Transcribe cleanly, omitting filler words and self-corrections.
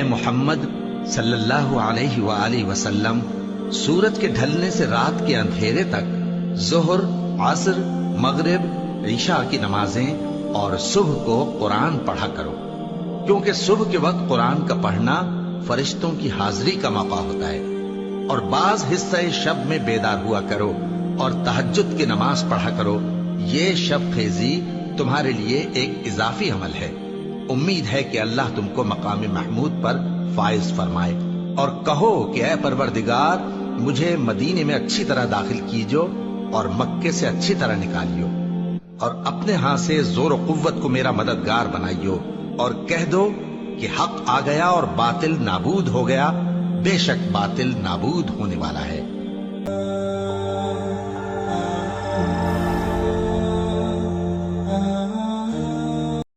ए मोहम्मद सल्लल्लाहु अलैहि वालैहि वसल्लम, सूरज के ढलने से रात के अंधेरे तक ज़ोहर, असर, मगरिब, ईशा की नमाजें और सुबह को कुरान पढ़ा करो, क्योंकि सुबह के वक्त कुरान का पढ़ना फरिश्तों की हाजिरी का मौका होता है। और बाज हिस्से शब में बेदार हुआ करो और तहज्जुद की नमाज पढ़ा करो। ये शब खेजी तुम्हारे लिए एक इजाफी अमल है। उम्मीद है कि अल्लाह तुमको मकाम महमूद पर फाइज फरमाए। और कहो कि ऐ परवरदिगार, मुझे मदीने में अच्छी तरह दाखिल कीजो और मक्के से अच्छी तरह निकालियो, और अपने हाथ से जोर कुव्वत को मेरा मददगार बनाइयो, और कह दो कि हक आ गया और बातिल नाबूद हो गया। बेशक बातिल नाबूद होने वाला है।